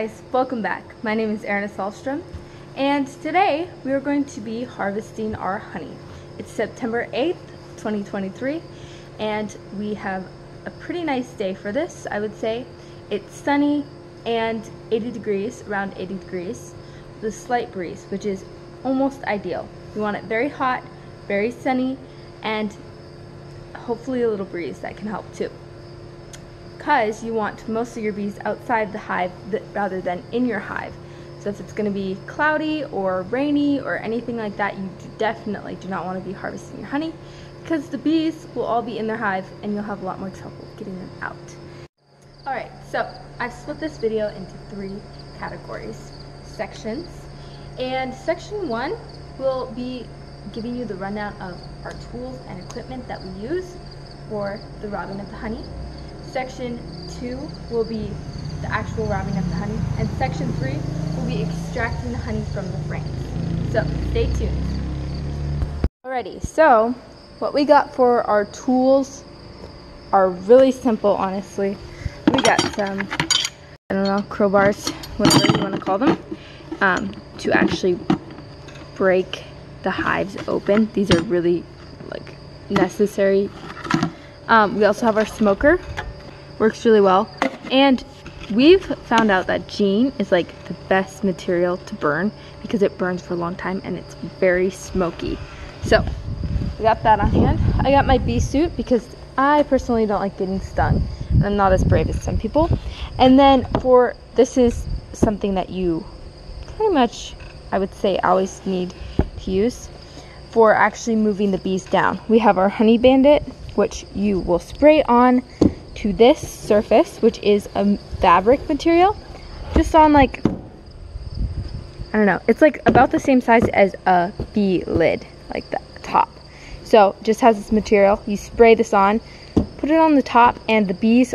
guys, welcome back. My name is Erin Sahlstrom, and today we are going to be harvesting our honey. It's September 8th, 2023, and we have a pretty nice day for this, I would say. It's sunny and 80 degrees, around 80 degrees, with a slight breeze, which is almost ideal. We want it very hot, very sunny, and hopefully a little breeze that can help too. Because you want most of your bees outside the hive rather than in your hive. So if it's going to be cloudy or rainy or anything like that, you definitely do not want to be harvesting your honey, because the bees will all be in their hive and you'll have a lot more trouble getting them out. Alright, so I've split this video into 3 categories, sections. And section 1 will be giving you the rundown of our tools and equipment that we use for the robbing of the honey. Section 2 will be the actual robbing of the honey, and section 3 will be extracting the honey from the frames. So stay tuned. Alrighty, so what we got for our tools are really simple, honestly. We got some, I don't know, crowbars, whatever you want to call them, to actually break the hives open. These are really necessary. We also have our smoker. Works really well, and we've found out that jean is the best material to burn because it burns for a long time and it's very smoky. So we got that on hand. I got my bee suit because I personally don't like getting stung, and I'm not as brave as some people. And then this is something that you pretty much, I would say, always need to use for actually moving the bees down. We have our honey bandit, which you will spray on to this surface, which is a fabric material, just on I don't know, it's about the same size as a bee lid, like the top. So just has this material. You spray this on, put it on the top, and the bees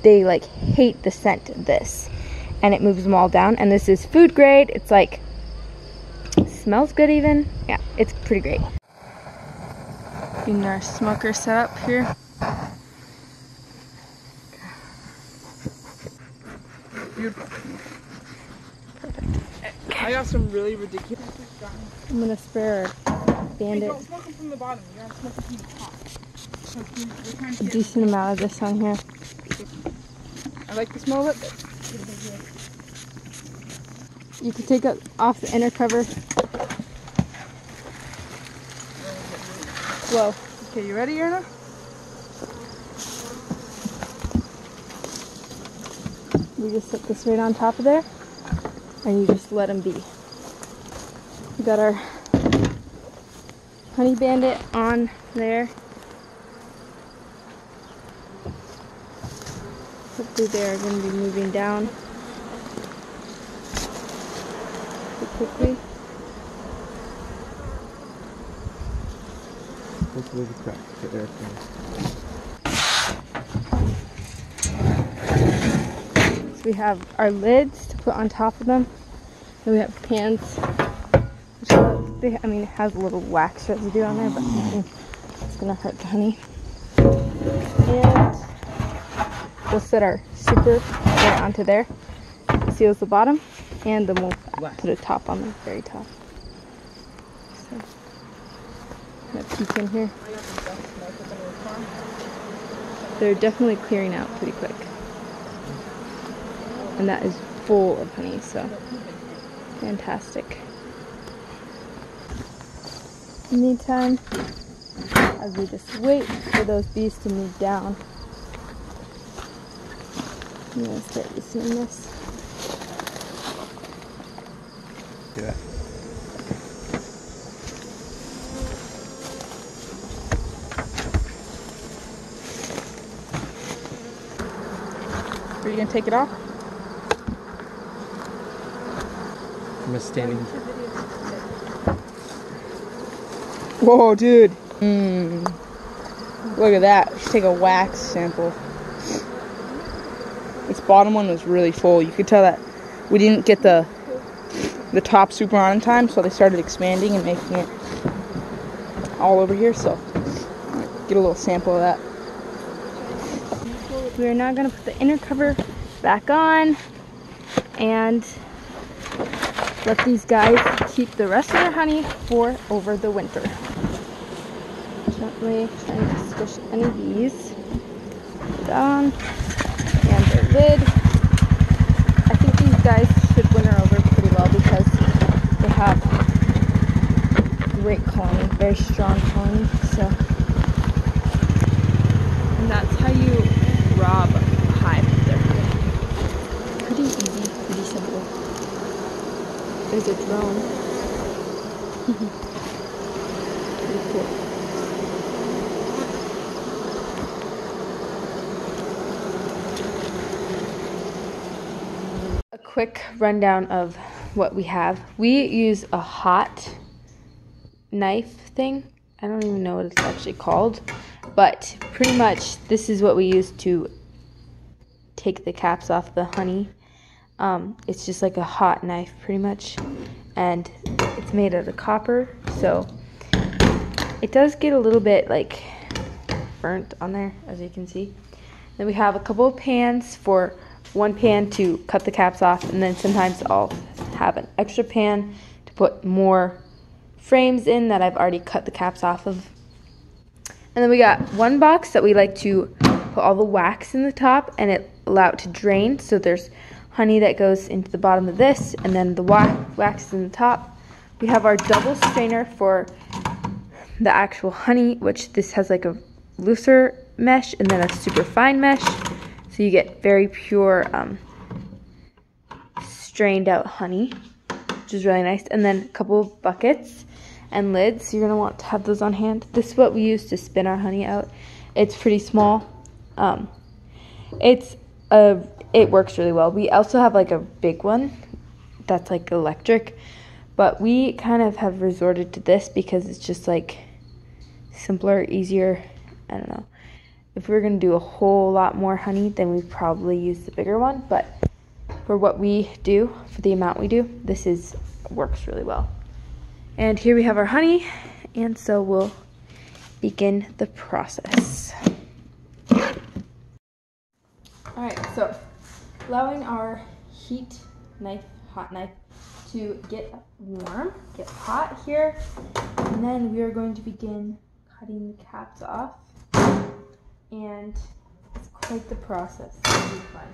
they hate the scent of this, and it moves them all down. And this is food grade. It's smells good even. Yeah, it's pretty great. Getting our smoker set up here. Beautiful. Perfect. I got some really ridiculous. I'm gonna spray our bandit. Hey, don't smoke them from the bottom. You gotta smoke them from the top. A decent amount of this on here. I like the smell of it. You can take it off the inner cover. Whoa. Okay, you ready, Erna? You just set this right on top of there, and you just let them be. We got our honey bandit on there. Hopefully they're going to be moving down pretty quickly. Hopefully the crack the air flow. We have our lids to put on top of them. Then we have pans, which it has a little wax residue on there, but it's gonna hurt the honey. And we'll set our super right onto there. It seals the bottom, and then we'll put a top on the very top. So, I'm gonna peek in here. They're definitely clearing out pretty quick. And that is full of honey, so fantastic. In the meantime, as we just wait for those bees to move down, I'm going to start using this. Yeah. Are you gonna take it off? I'm standing. Whoa, dude. Look at that. Let's take a wax sample. This bottom one was really full. You could tell that we didn't get the top super on in time, so they started expanding and making it all over here. So get a little sample of that. We are now going to put the inner cover back on. and let these guys keep the rest of their honey for over the winter. Gently trying to squish any of these down, and the lid. I think these guys should winter over pretty well because they have great colony, very strong colony. So, and that's how you rob a hive of their honey. Pretty easy, pretty simple. There's a drone. Pretty cool. A quick rundown of what we have. We use a hot knife thing. I don't even know what it's actually called, but pretty much this is what we use to take the caps off the honey. It's just like a hot knife pretty much, and it's made out of copper, so it does get a little bit like burnt on there, as you can see. Then we have a couple of pans, for one pan to cut the caps off, and then sometimes I'll have an extra pan to put more frames in that I've already cut the caps off of. And then we got one box that we like to put all the wax in the top and allow it to drain, so there's honey that goes into the bottom of this, and then the wax in the top. We have our double strainer for the actual honey, which this has like a looser mesh and then a super fine mesh, so you get very pure strained out honey, which is really nice. And then a couple of buckets and lids, so you're gonna want to have those on hand. This is what we use to spin our honey out. It's pretty small. It works really well. We also have like a big one that's like electric, but we kind of have resorted to this because it's just like simpler, easier. I don't know. If we were gonna do a whole lot more honey, then we'd probably use the bigger one, but for what we do, for the amount we do, this works really well. And here we have our honey, and so we'll begin the process. All right, so allowing our hot knife to get warm, get hot here, and then we are going to begin cutting the caps off, and it's quite the process. It'll be fun.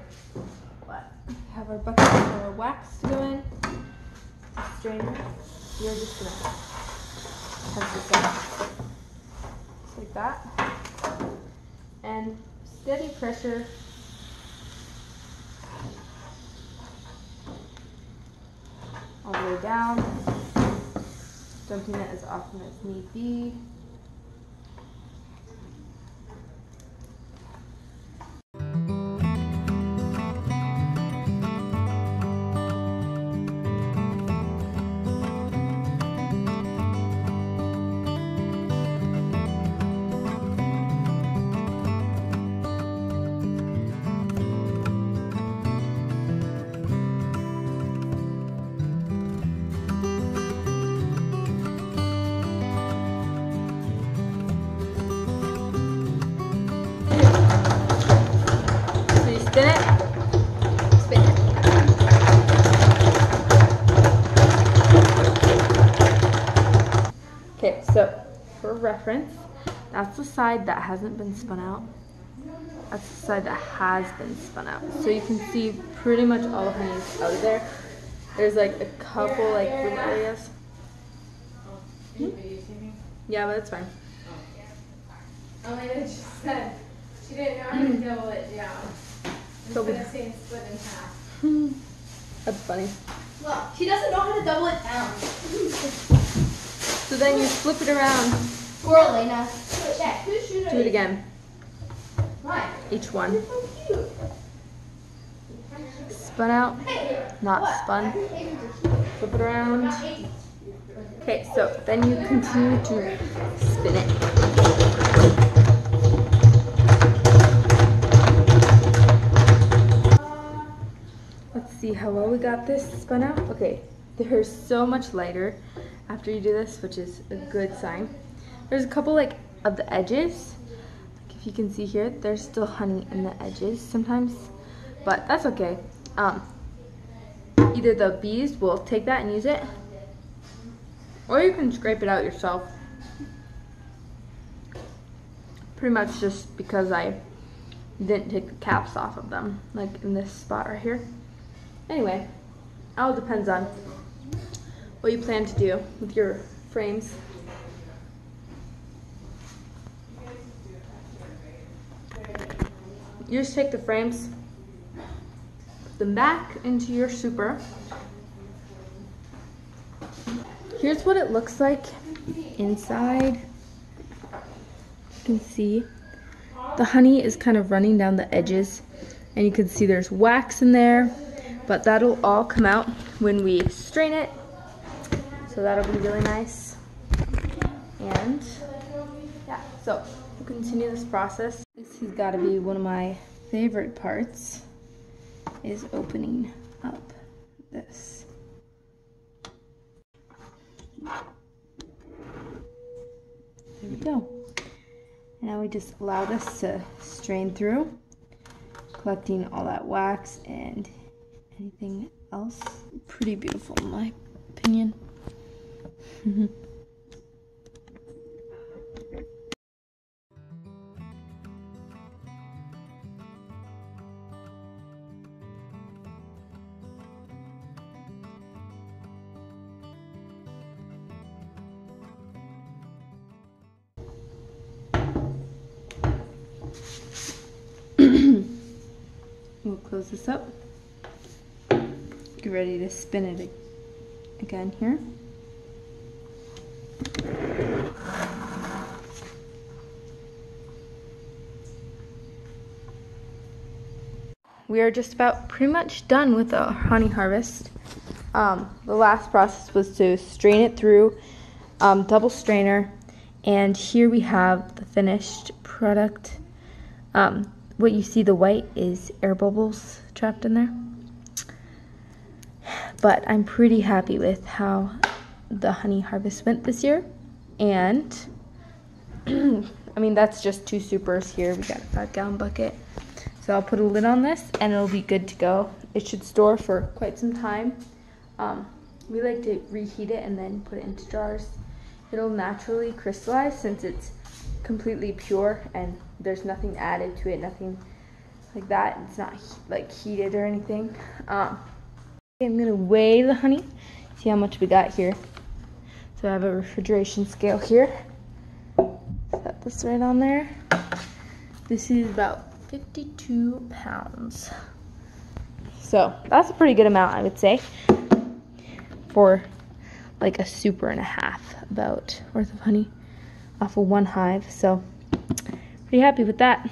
But we have our bucket for our wax to go in, a strainer. We're just gonna press this up just like that, and steady pressure. All the way down, dumping it as often as need be. Spin it. Spin it. Okay, so for reference, that's the side that hasn't been spun out. That's the side that has been spun out. So you can see pretty much all the honey is out of there. There's like a couple like little areas. Yeah, but it's fine. Elena just said she didn't know how to double it down. Instead of saying split in half. That's funny. Well, she doesn't know how to double it down. So then you flip it around. Poor Elena. Check. Do it again. Why? Each one. You're so cute. Spun out, not spun. Flip it around. Okay, so then you continue to spin it. Let's see how well we got this spun out. Okay, they're so much lighter after you do this, which is a good sign. There's a couple like of the edges. Like if you can see here, there's still honey in the edges sometimes, but that's okay. either the bees will take that and use it, or you can scrape it out yourself. Pretty much just because I didn't take the caps off of them, like in this spot right here. Anyway, it all depends on what you plan to do with your frames. You just take the frames, put them back into your super. Here's what it looks like inside. You can see the honey is kind of running down the edges, and you can see there's wax in there, but that'll all come out when we strain it. So that'll be really nice. And yeah, so we'll continue this process. This has got to be one of my favorite parts, is opening up this. There we go. Now we just allow this to strain through, collecting all that wax and anything else. Pretty beautiful in my opinion. We'll close this up. Get ready to spin it again here. We are just about pretty much done with the honey harvest. The last process was to strain it through double strainer, and here we have the finished product. What you see, the white, is air bubbles trapped in there. But I'm pretty happy with how the honey harvest went this year. And I mean, that's just 2 supers here. We got a 5-gallon bucket. So I'll put a lid on this and it'll be good to go. It should store for quite some time. We like to reheat it and then put it into jars. It'll naturally crystallize since it's completely pure and there's nothing added to it, nothing like that. It's not like heated or anything. I'm gonna weigh the honey, see how much we got here. So I have a refrigeration scale here. Set this right on there. This is about 52 pounds. So that's a pretty good amount, I would say, for like a super and a half about worth of honey off of 1 hive. So pretty happy with that.